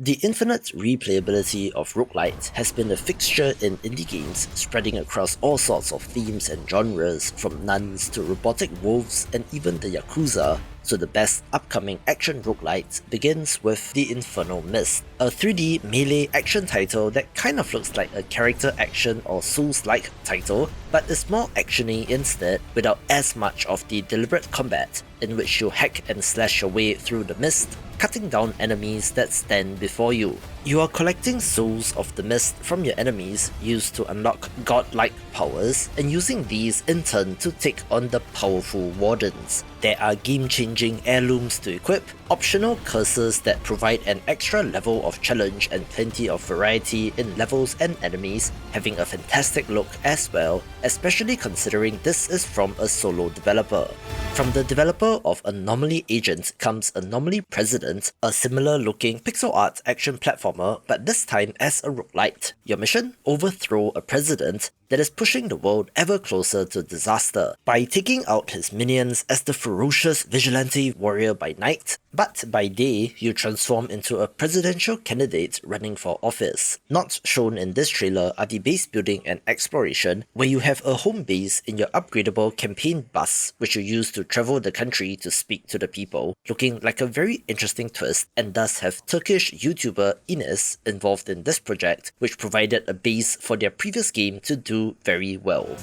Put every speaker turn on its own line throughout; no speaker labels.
The infinite replayability of roguelite has been a fixture in indie games, spreading across all sorts of themes and genres, from nuns to robotic wolves and even the Yakuza. So the best upcoming action roguelite begins with the Infernal Mist, a 3D melee action title that kind of looks like a character action or Souls-like title, but is more actiony instead, without as much of the deliberate combat, in which you hack and slash your way through the mist, cutting down enemies that stand before you. You are collecting souls of the mist from your enemies used to unlock godlike powers, and using these in turn to take on the powerful wardens. There are game-changing heirlooms to equip, optional curses that provide an extra level of challenge and plenty of variety in levels and enemies, having a fantastic look as well, especially considering this is from a solo developer. From the developer of Anomaly Agent comes Anomaly President, a similar looking pixel art action platformer, but this time as a roguelite. Your mission? Overthrow a president that is pushing the world ever closer to disaster by taking out his minions as the ferocious vigilante warrior by night, but by day you transform into a presidential candidate running for office. Not shown in this trailer are the base building and exploration, where you have a home base in your upgradable campaign bus, which you use to travel the country to speak to the people, looking like a very interesting twist, and thus have Turkish YouTuber Ines involved in this project, which provided a base for their previous game to do very well.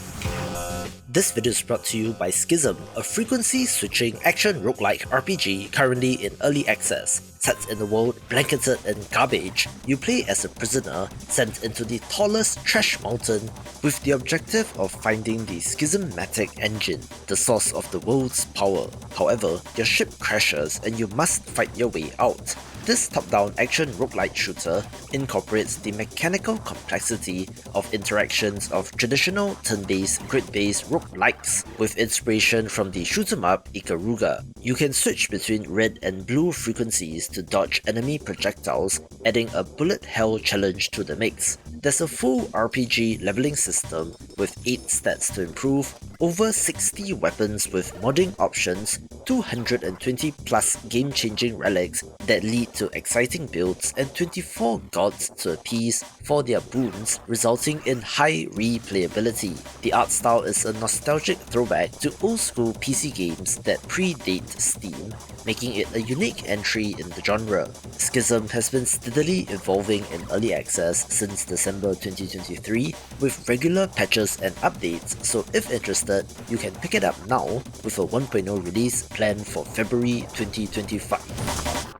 This video is brought to you by Schism, a frequency-switching action roguelike RPG currently in early access. Set in a world blanketed in garbage, you play as a prisoner sent into the tallest trash mountain with the objective of finding the schismatic engine, the source of the world's power. However, your ship crashes and you must fight your way out. This top-down action roguelite shooter incorporates the mechanical complexity of interactions of traditional turn-based, grid-based roguelikes with inspiration from the shoot-'em-up Ikaruga. You can switch between red and blue frequencies to dodge enemy projectiles, adding a bullet hell challenge to the mix. There's a full RPG leveling system with 8 stats to improve, over 60 weapons with modding options, 220 plus game-changing relics that lead to exciting builds, and 24 gods to appease for their boons, resulting in high replayability. The art style is a nostalgic throwback to old-school PC games that predate Steam, making it a unique entry in the genre. Schism has been steadily evolving in early access since December 2023, with regular patches and updates, so if interested, you can pick it up now with a 1.0 release planned for February 2025.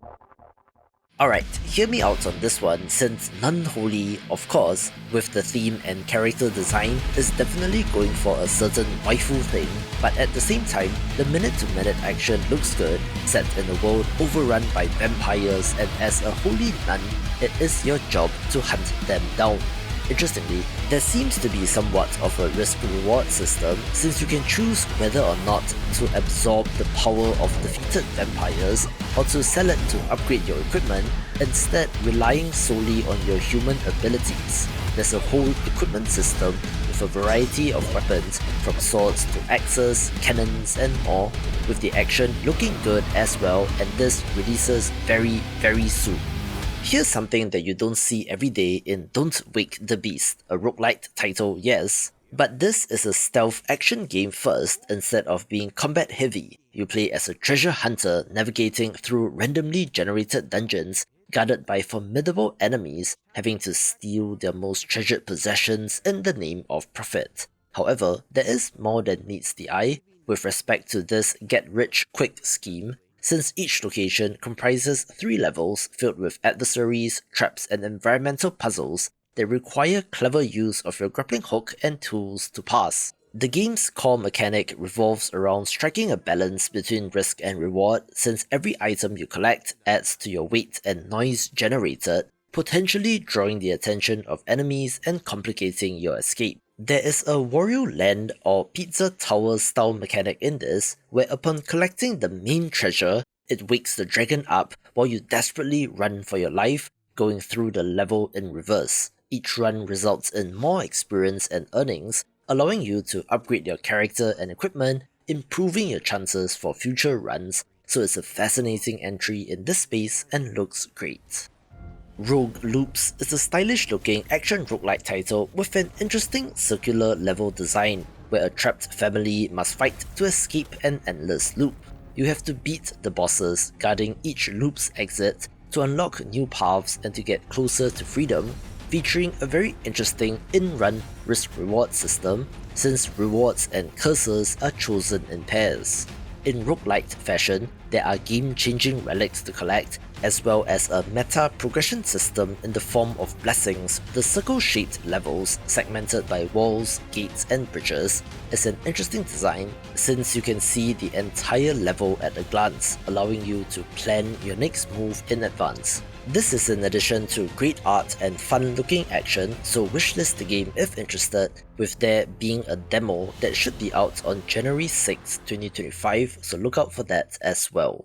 Alright, hear me out on this one, since Nunholy, of course, with the theme and character design, is definitely going for a certain waifu thing, but at the same time, the minute-to-minute action looks good, set in a world overrun by vampires, and as a holy nun, it is your job to hunt them down. Interestingly, there seems to be somewhat of a risk-reward system, since you can choose whether or not to absorb the power of defeated vampires or to sell it to upgrade your equipment, instead relying solely on your human abilities. There's a whole equipment system with a variety of weapons, from swords to axes, cannons and more, with the action looking good as well, and this releases very soon. Here's something that you don't see every day in Don't Wake the Beast, a roguelite title, yes, but this is a stealth action game first instead of being combat heavy. You play as a treasure hunter navigating through randomly generated dungeons guarded by formidable enemies, having to steal their most treasured possessions in the name of profit. However, there is more than meets the eye with respect to this get-rich-quick scheme, since each location comprises 3 levels filled with adversaries, traps and environmental puzzles that require clever use of your grappling hook and tools to pass. The game's core mechanic revolves around striking a balance between risk and reward, since every item you collect adds to your weight and noise generated, potentially drawing the attention of enemies and complicating your escape. There is a Wario Land or Pizza Tower style mechanic in this, where upon collecting the main treasure, it wakes the dragon up while you desperately run for your life, going through the level in reverse. Each run results in more experience and earnings, allowing you to upgrade your character and equipment, improving your chances for future runs, so it's a fascinating entry in this space and looks great. Rogue Loops is a stylish looking action roguelike title with an interesting circular level design, where a trapped family must fight to escape an endless loop. You have to beat the bosses guarding each loop's exit to unlock new paths and to get closer to freedom, featuring a very interesting in-run risk-reward system, since rewards and curses are chosen in pairs. In roguelite fashion, there are game-changing relics to collect, as well as a meta progression system in the form of blessings. The circle-shaped levels, segmented by walls, gates and bridges, is an interesting design since you can see the entire level at a glance, allowing you to plan your next move in advance. This is in addition to great art and fun looking action, so wishlist the game if interested, with there being a demo that should be out on January 6, 2025, so look out for that as well.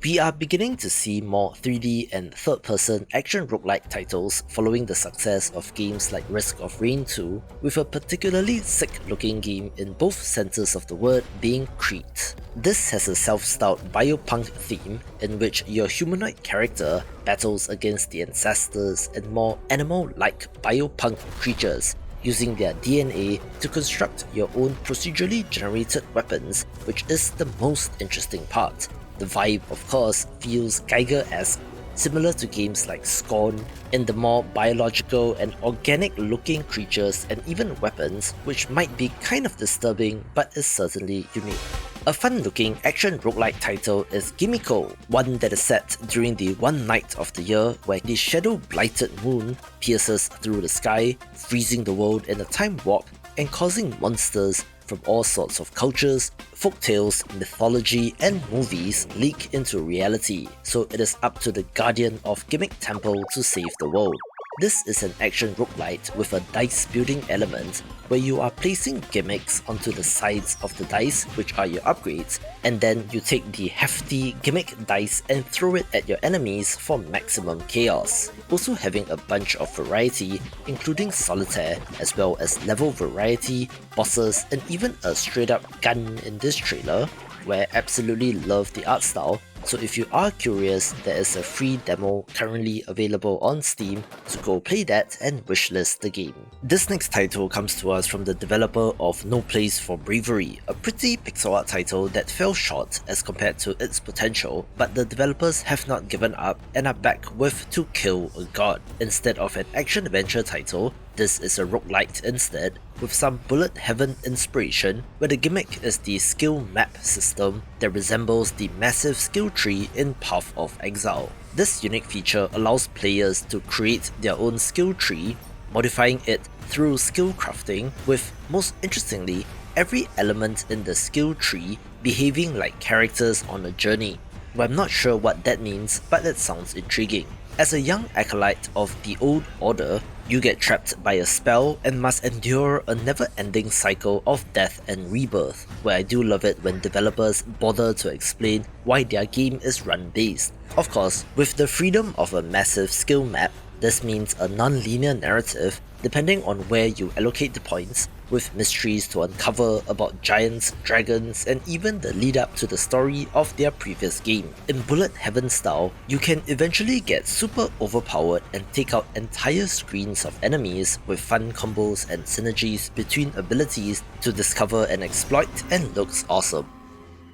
We are beginning to see more 3D and third-person action roguelike titles following the success of games like Risk of Rain 2, with a particularly sick-looking game in both senses of the word being CRETE. This has a self-styled biopunk theme in which your humanoid character battles against the ancestors and more animal-like biopunk creatures, using their DNA to construct your own procedurally generated weapons, which is the most interesting part. The vibe, of course, feels Geiger-esque, similar to games like Scorn, in the more biological and organic-looking creatures and even weapons, which might be kind of disturbing but is certainly unique. A fun-looking action roguelike title is GIMMIKO, one that is set during the one night of the year where the shadow-blighted moon pierces through the sky, freezing the world in a time warp and causing monsters from all sorts of cultures, folktales, mythology, and movies leak into reality, so it is up to the guardian of Gimmick Temple to save the world. This is an action roguelite with a dice building element where you are placing gimmicks onto the sides of the dice, which are your upgrades, and then you take the hefty gimmick dice and throw it at your enemies for maximum chaos. Also having a bunch of variety, including solitaire, as well as level variety, bosses, and even a straight up gun in this trailer, where I absolutely love the art style. So if you are curious, there is a free demo currently available on Steam, so go play that and wishlist the game. This next title comes to us from the developer of No Place for Bravery, a pretty pixel art title that fell short as compared to its potential, but the developers have not given up and are back with To Kill a God. Instead of an action-adventure title, this is a roguelite instead, with some bullet heaven inspiration, where the gimmick is the skill map system that resembles the massive skill tree in Path of Exile. This unique feature allows players to create their own skill tree, modifying it through skill crafting, with, most interestingly, every element in the skill tree behaving like characters on a journey. Well, I'm not sure what that means, but it sounds intriguing. As a young acolyte of the Old Order, you get trapped by a spell and must endure a never-ending cycle of death and rebirth, where I do love it when developers bother to explain why their game is run-based. Of course, with the freedom of a massive skill map, this means a non-linear narrative depending on where you allocate the points, with mysteries to uncover about giants, dragons, and even the lead up to the story of their previous game. In Bullet Heaven style, you can eventually get super overpowered and take out entire screens of enemies with fun combos and synergies between abilities to discover and exploit, and looks awesome.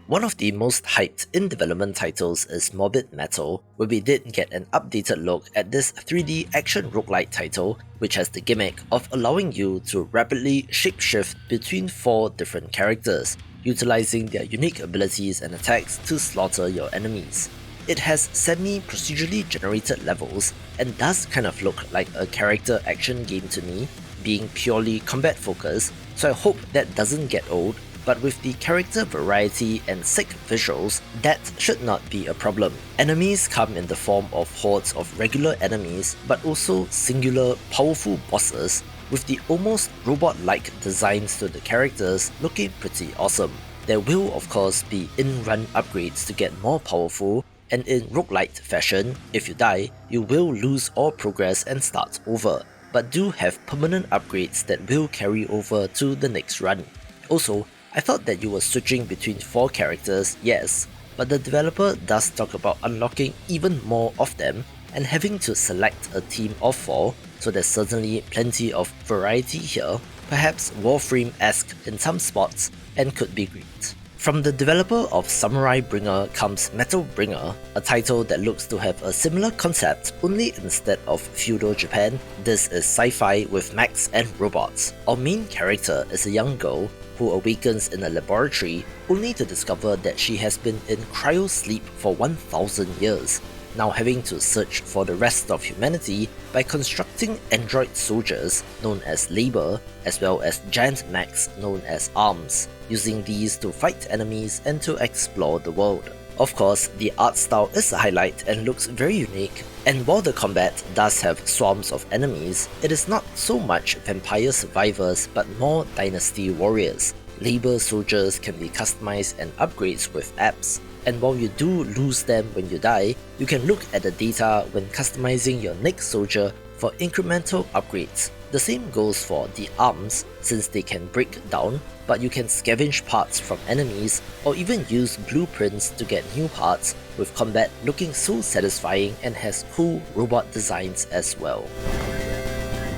One of the most hyped in-development titles is Morbid Metal, where we did get an updated look at this 3D action roguelite title, which has the gimmick of allowing you to rapidly shapeshift between 4 different characters, utilizing their unique abilities and attacks to slaughter your enemies. It has semi-procedurally generated levels and does kind of look like a character action game to me, being purely combat focused, so I hope that doesn't get old. But with the character variety and sick visuals, that should not be a problem. Enemies come in the form of hordes of regular enemies, but also singular, powerful bosses, with the almost robot-like designs to the characters looking pretty awesome. There will of course be in-run upgrades to get more powerful, and in roguelite fashion, if you die, you will lose all progress and start over, but do have permanent upgrades that will carry over to the next run. Also, I thought that you were switching between 4 characters, yes, but the developer does talk about unlocking even more of them, and having to select a team of 4, so there's certainly plenty of variety here, perhaps Warframe-esque in some spots, and could be great. From the developer of Samurai Bringer comes Metal Bringer, a title that looks to have a similar concept, only instead of feudal Japan, this is sci-fi with mechs and robots. Our main character is a young girl who awakens in a laboratory only to discover that she has been in cryo-sleep for 1000 years, now having to search for the rest of humanity by constructing android soldiers known as Labor, as well as giant mechs known as Arms, using these to fight enemies and to explore the world. Of course, the art style is a highlight and looks very unique, and while the combat does have swarms of enemies, it is not so much vampire survivors but more dynasty warriors. Labor soldiers can be customized and upgrades with apps, and while you do lose them when you die, you can look at the data when customizing your next soldier for incremental upgrades. The same goes for the arms, since they can break down, but you can scavenge parts from enemies or even use blueprints to get new parts, with combat looking so satisfying and has cool robot designs as well.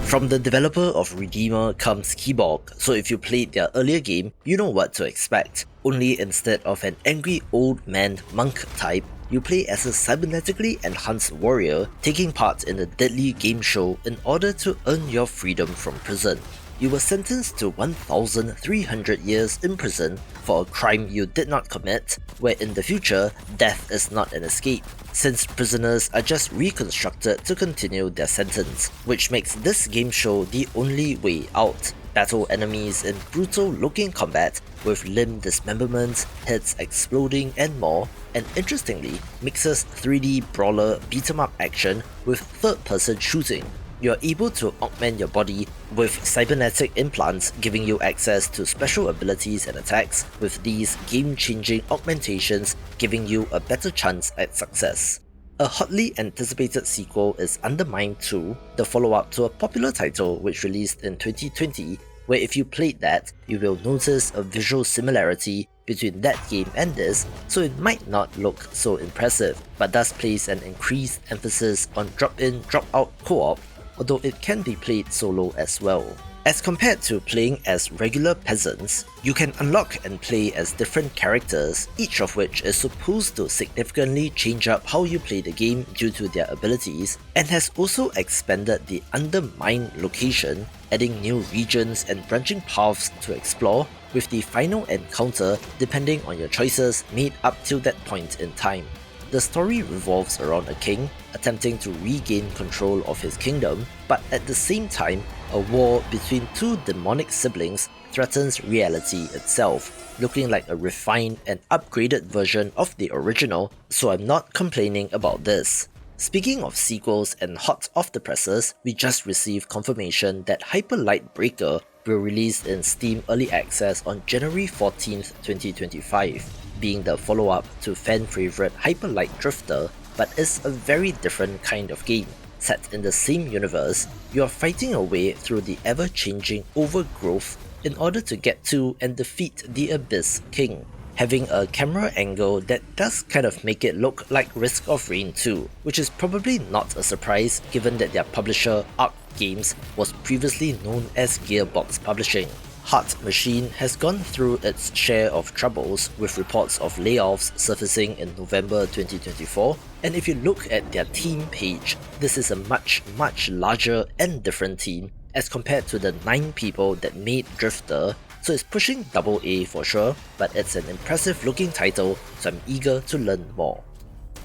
From the developer of Redeemer comes KIBORG, so if you played their earlier game, you know what to expect. Only instead of an angry old man monk type, you play as a cybernetically enhanced warrior taking part in a deadly game show in order to earn your freedom from prison. You were sentenced to 1,300 years in prison for a crime you did not commit, where in the future, death is not an escape, since prisoners are just reconstructed to continue their sentence, which makes this game show the only way out. Battle enemies in brutal looking combat with limb dismemberment, heads exploding and more, and interestingly mixes 3D brawler beat-em-up action with third-person shooting. You are able to augment your body with cybernetic implants, giving you access to special abilities and attacks, with these game-changing augmentations giving you a better chance at success. A hotly anticipated sequel is UnderMine 2, the follow-up to a popular title which released in 2020, where if you played that, you will notice a visual similarity between that game and this, so it might not look so impressive, but does place an increased emphasis on drop-in, drop-out co-op, although it can be played solo as well. As compared to playing as regular peasants, you can unlock and play as different characters, each of which is supposed to significantly change up how you play the game due to their abilities, and has also expanded the UnderMine location, adding new regions and branching paths to explore, with the final encounter depending on your choices made up till that point in time. The story revolves around a king attempting to regain control of his kingdom, but at the same time, a war between two demonic siblings threatens reality itself, looking like a refined and upgraded version of the original, so I'm not complaining about this. Speaking of sequels and hot off the presses, we just received confirmation that Hyper Light Breaker will release in Steam Early Access on January 14th, 2025. Being the follow-up to fan-favourite Hyper Light Drifter, but is a very different kind of game. Set in the same universe, you are fighting your way through the ever-changing Overgrowth in order to get to and defeat the Abyss King, having a camera angle that does kind of make it look like Risk of Rain 2, which is probably not a surprise given that their publisher, Arc Games, was previously known as Gearbox Publishing. Heart Machine has gone through its share of troubles, with reports of layoffs surfacing in November 2024, and if you look at their team page, this is a much larger and different team as compared to the 9 people that made Drifter, so it's pushing AA for sure, but it's an impressive looking title, so I'm eager to learn more.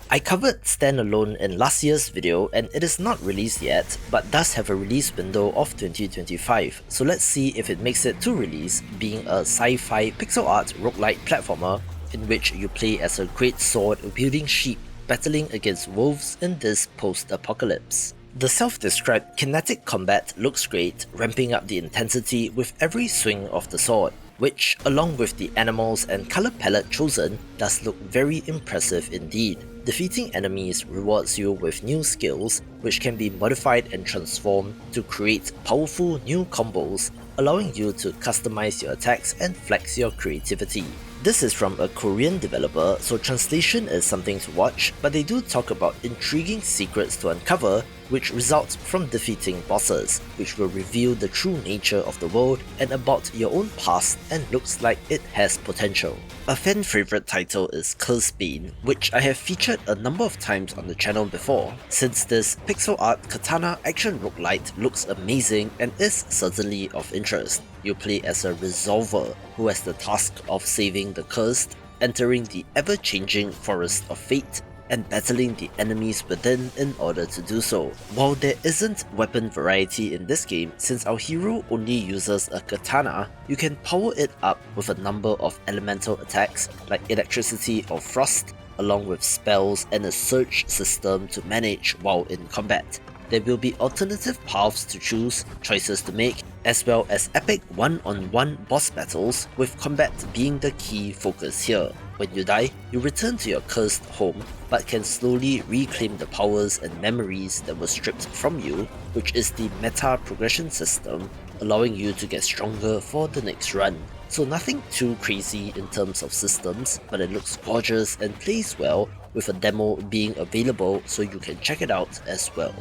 I covered Standalone in last year's video and it is not released yet, but does have a release window of 2025, so let's see if it makes it to release, being a sci-fi pixel art roguelite platformer in which you play as a great sword wielding sheep battling against wolves in this post-apocalypse. The self-described kinetic combat looks great, ramping up the intensity with every swing of the sword, which, along with the animals and colour palette chosen, does look very impressive indeed. Defeating enemies rewards you with new skills, which can be modified and transformed to create powerful new combos, allowing you to customize your attacks and flex your creativity. This is from a Korean developer, so translation is something to watch, but they do talk about intriguing secrets to uncover, which result from defeating bosses, which will reveal the true nature of the world and about your own past, and looks like it has potential. A fan favorite title is Cursebane, which I have featured a number of times on the channel before, since this pixel art katana action roguelite looks amazing and is certainly of interest. You play as a resolver who has the task of saving the cursed, entering the ever-changing forest of fate, and battling the enemies within in order to do so. While there isn't weapon variety in this game, since our hero only uses a katana, you can power it up with a number of elemental attacks like electricity or frost, along with spells and a surge system to manage while in combat. There will be alternative paths to choose, choices to make, as well as epic one-on-one boss battles, with combat being the key focus here. When you die, you return to your cursed home, but can slowly reclaim the powers and memories that were stripped from you, which is the meta progression system, allowing you to get stronger for the next run. So nothing too crazy in terms of systems, but it looks gorgeous and plays well, with a demo being available so you can check it out as well.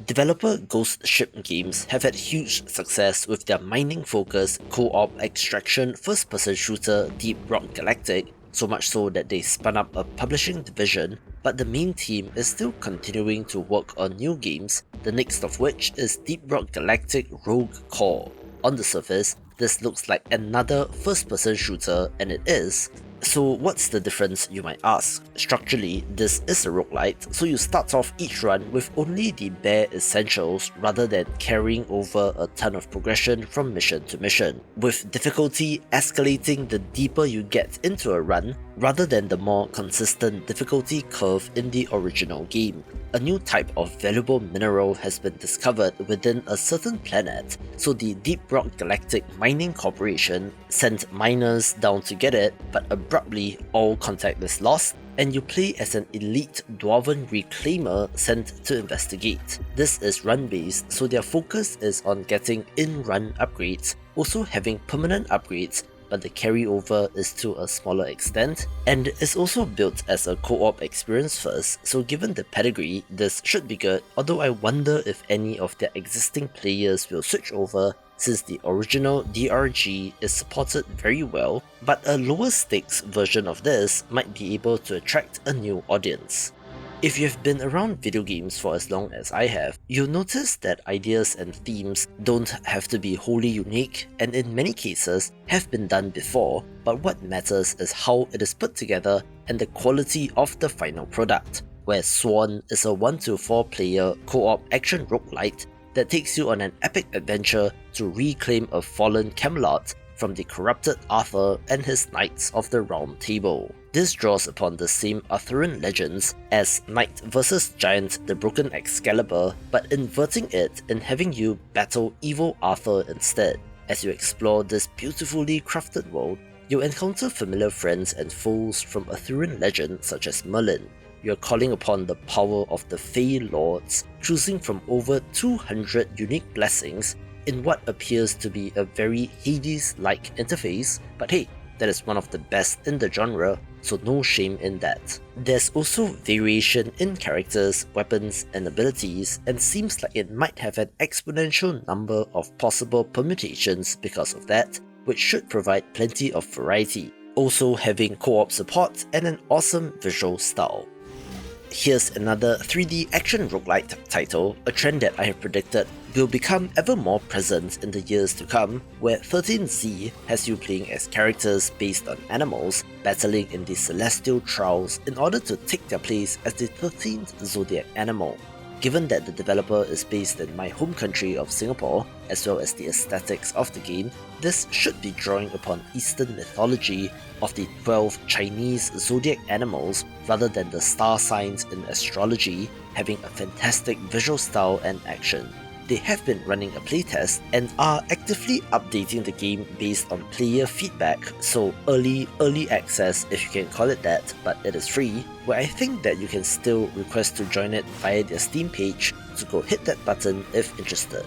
Developer Ghost Ship Games have had huge success with their mining-focused co-op extraction first-person shooter Deep Rock Galactic, so much so that they spun up a publishing division, but the main team is still continuing to work on new games, the next of which is Deep Rock Galactic Rogue Core. On the surface, this looks like another first-person shooter, and it is. So what's the difference, you might ask? Structurally, this is a roguelite, so you start off each run with only the bare essentials rather than carrying over a ton of progression from mission to mission, with difficulty escalating the deeper you get into a run rather than the more consistent difficulty curve in the original game. A new type of valuable mineral has been discovered within a certain planet, so the Deep Rock Galactic Mining Corporation sent miners down to get it, but abruptly all contact is lost, and you play as an elite dwarven reclaimer sent to investigate. This is run-based, so their focus is on getting in-run upgrades, also having permanent upgrades, but the carryover is to a smaller extent, and is also built as a co-op experience first, so given the pedigree, this should be good, although I wonder if any of their existing players will switch over, since the original DRG is supported very well, but a lower stakes version of this might be able to attract a new audience. If you've been around video games for as long as I have, you'll notice that ideas and themes don't have to be wholly unique, and in many cases have been done before, but what matters is how it is put together and the quality of the final product, where Swan is a 1-4 player co-op action roguelite that takes you on an epic adventure to reclaim a fallen Camelot from the corrupted Arthur and his Knights of the Round Table. This draws upon the same Arthurian legends as Knight vs Giant the Broken Excalibur, but inverting it and having you battle evil Arthur instead. As you explore this beautifully crafted world, you'll encounter familiar friends and foes from Arthurian legend such as Merlin. You're calling upon the power of the Fey Lords, choosing from over 200 unique blessings in what appears to be a very Hades-like interface, but hey, that is one of the best in the genre, so no shame in that. There's also variation in characters, weapons, and abilities, and seems like it might have an exponential number of possible permutations because of that, which should provide plenty of variety, also having co-op support and an awesome visual style. Here's another 3D action roguelite title, a trend that I have predicted will become ever more present in the years to come, where 13Z has you playing as characters based on animals, battling in the celestial trials in order to take their place as the 13th zodiac animal. Given that the developer is based in my home country of Singapore, as well as the aesthetics of the game, this should be drawing upon Eastern mythology of the 12 Chinese zodiac animals rather than the star signs in astrology, having a fantastic visual style and action. They have been running a playtest and are actively updating the game based on player feedback, so early access if you can call it that, but it is free, where I think that you can still request to join it via their Steam page, so go hit that button if interested.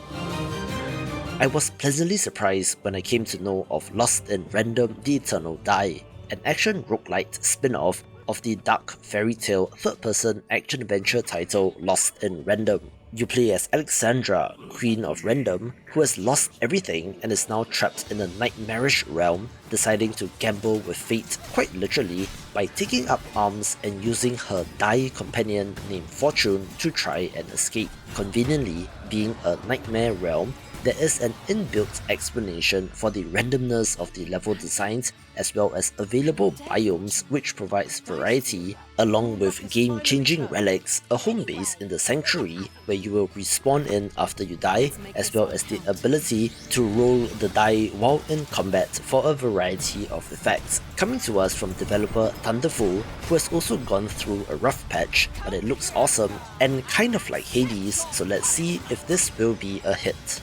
I was pleasantly surprised when I came to know of Lost in Random The Eternal Die. an action roguelite spin-off of the dark fairy tale third-person action-adventure title Lost in Random. You play as Alexandra, Queen of Random, who has lost everything and is now trapped in a nightmarish realm, deciding to gamble with fate quite literally by taking up arms and using her die companion named Fortune to try and escape. Conveniently, being a nightmare realm, there is an inbuilt explanation for the randomness of the level designs as well as available biomes, which provides variety, along with game-changing relics, a home base in the sanctuary where you will respawn in after you die, as well as the ability to roll the die while in combat for a variety of effects. Coming to us from developer Thunderful, who has also gone through a rough patch, but it looks awesome and kind of like Hades, so let's see if this will be a hit.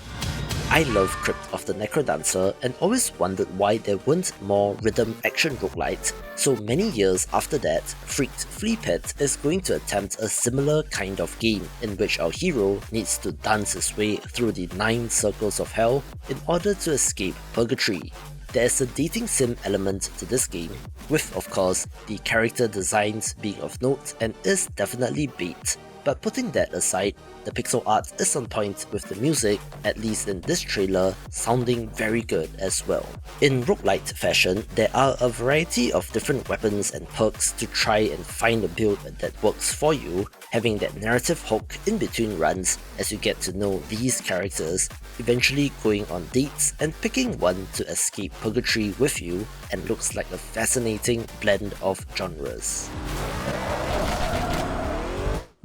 I love Crypt of the Necrodancer and always wondered why there weren't more rhythm action roguelites, so many years after that, Freaked Fleapit is going to attempt a similar kind of game in which our hero needs to dance his way through the 9 circles of hell in order to escape purgatory. There is a dating sim element to this game, with of course the character designs being of note and is definitely bait. But putting that aside, the pixel art is on point with the music, at least in this trailer, sounding very good as well. In roguelite fashion, there are a variety of different weapons and perks to try and find a build that works for you, having that narrative hook in between runs as you get to know these characters, eventually going on dates and picking one to escape purgatory with you, and looks like a fascinating blend of genres.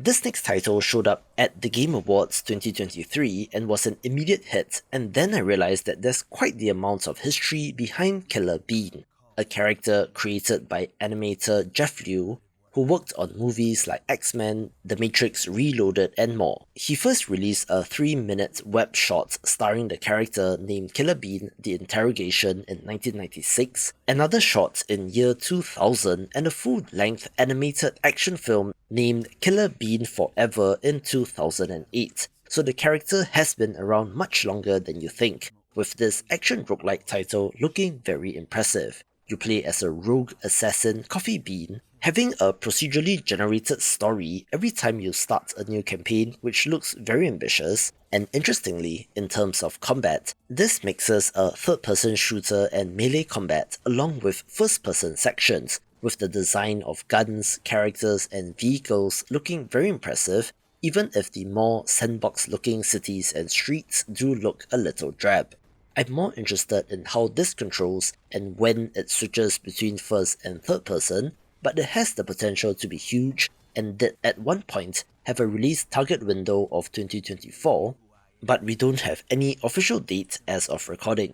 This next title showed up at the Game Awards 2023 and was an immediate hit, and then I realized that there's quite the amount of history behind Killer Bean, a character created by animator Jeff Liu, who worked on movies like X-Men, The Matrix Reloaded and more. He first released a 3-minute web short starring the character named Killer Bean The Interrogation in 1996, another short in year 2000, and a full-length animated action film named Killer Bean Forever in 2008. So the character has been around much longer than you think, with this action roguelike title looking very impressive. You play as a rogue assassin Coffee Bean, having a procedurally generated story every time you start a new campaign, which looks very ambitious. And interestingly, in terms of combat, this mixes a third-person shooter and melee combat along with first-person sections, with the design of guns, characters and vehicles looking very impressive, even if the more sandbox-looking cities and streets do look a little drab. I'm more interested in how this controls and when it switches between first and third person, but it has the potential to be huge and did at one point have a release target window of 2024, but we don't have any official date as of recording.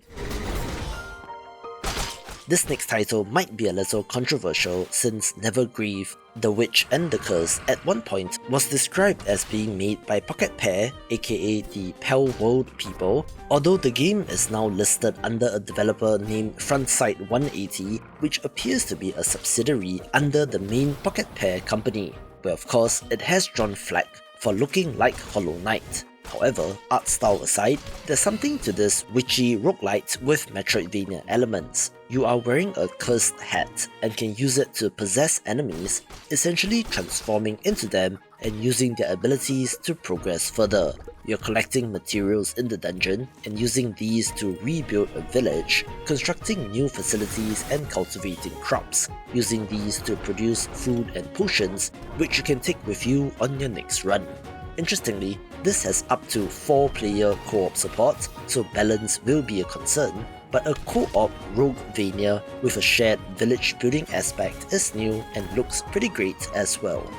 This next title might be a little controversial since Nevergrave, The Witch and the Curse at one point was described as being made by Pocket Pair, aka the Pell World people, although the game is now listed under a developer named Frontside 180, which appears to be a subsidiary under the main Pocket Pair company, where of course it has drawn flack for looking like Hollow Knight. However, art style aside, there's something to this witchy roguelite with Metroidvania elements. You are wearing a cursed hat and can use it to possess enemies, essentially transforming into them and using their abilities to progress further. You're collecting materials in the dungeon and using these to rebuild a village, constructing new facilities and cultivating crops, using these to produce food and potions which you can take with you on your next run. Interestingly, this has up to 4-player co-op support, so balance will be a concern, but a co-op Roguevania with a shared village building aspect is new and looks pretty great as well.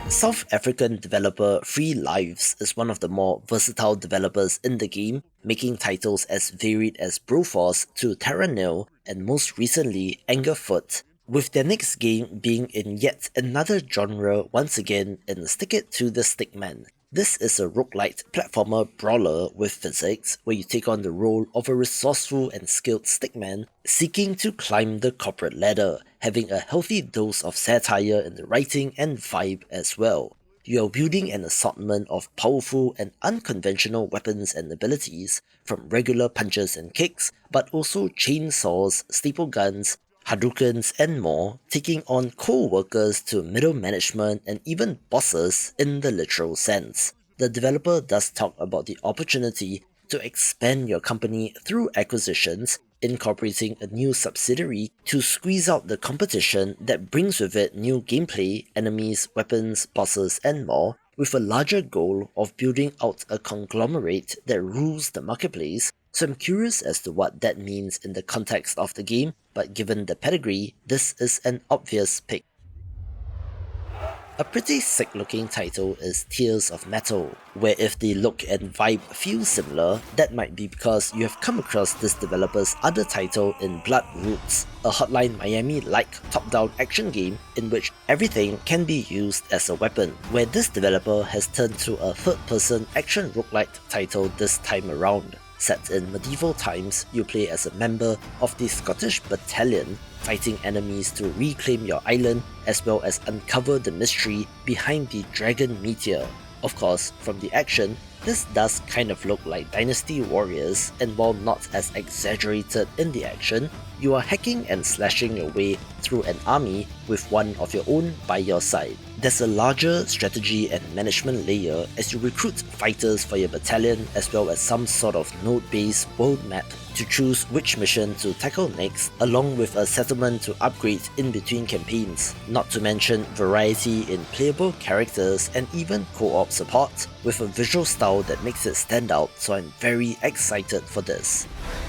South African developer Free Lives is one of the more versatile developers in the game, making titles as varied as Broforce to Terra Nil and most recently Angerfoot, with their next game being in yet another genre once again in Stick It to the Stickman. This is a roguelite platformer brawler with physics where you take on the role of a resourceful and skilled stickman seeking to climb the corporate ladder, having a healthy dose of satire in the writing and vibe as well. You are wielding an assortment of powerful and unconventional weapons and abilities, from regular punches and kicks, but also chainsaws, staple guns, Hadoukens and more, taking on co-workers to middle management and even bosses in the literal sense. The developer does talk about the opportunity to expand your company through acquisitions, incorporating a new subsidiary to squeeze out the competition that brings with it new gameplay, enemies, weapons, bosses and more, with a larger goal of building out a conglomerate that rules the marketplace. So I'm curious as to what that means in the context of the game, but given the pedigree, this is an obvious pick. A pretty sick looking title is Tears of Metal, where if the look and vibe feel similar, that might be because you have come across this developer's other title in Blood Roots, a Hotline Miami-like top-down action game in which everything can be used as a weapon, where this developer has turned to a third-person action roguelite title this time around. Set in medieval times, you play as a member of the Scottish Battalion, fighting enemies to reclaim your island as well as uncover the mystery behind the Dragon Meteor. Of course, from the action, this does kind of look like Dynasty Warriors, and while not as exaggerated in the action, you are hacking and slashing your way through an army with one of your own by your side. There's a larger strategy and management layer as you recruit fighters for your battalion as well as some sort of node-based world map to choose which mission to tackle next, along with a settlement to upgrade in between campaigns, not to mention variety in playable characters and even co-op support, with a visual style that makes it stand out, so I'm very excited for this.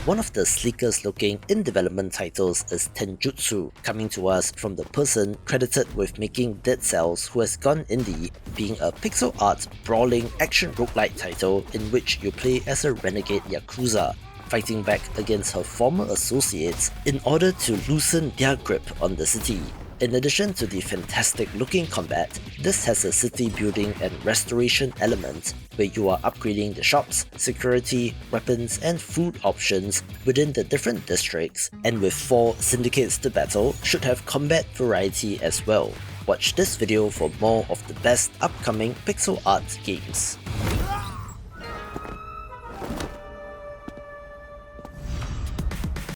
One of the sleekest looking in-development titles is Tenjutsu, coming to us from the person credited with making Dead Cells, who has gone indie, being a pixel art brawling action roguelite title in which you play as a renegade Yakuza, fighting back against her former associates in order to loosen their grip on the city. In addition to the fantastic looking combat, this has a city building and restoration element where you are upgrading the shops, security, weapons and food options within the different districts, and with 4 syndicates to battle, should have combat variety as well. Watch this video for more of the best upcoming pixel art games.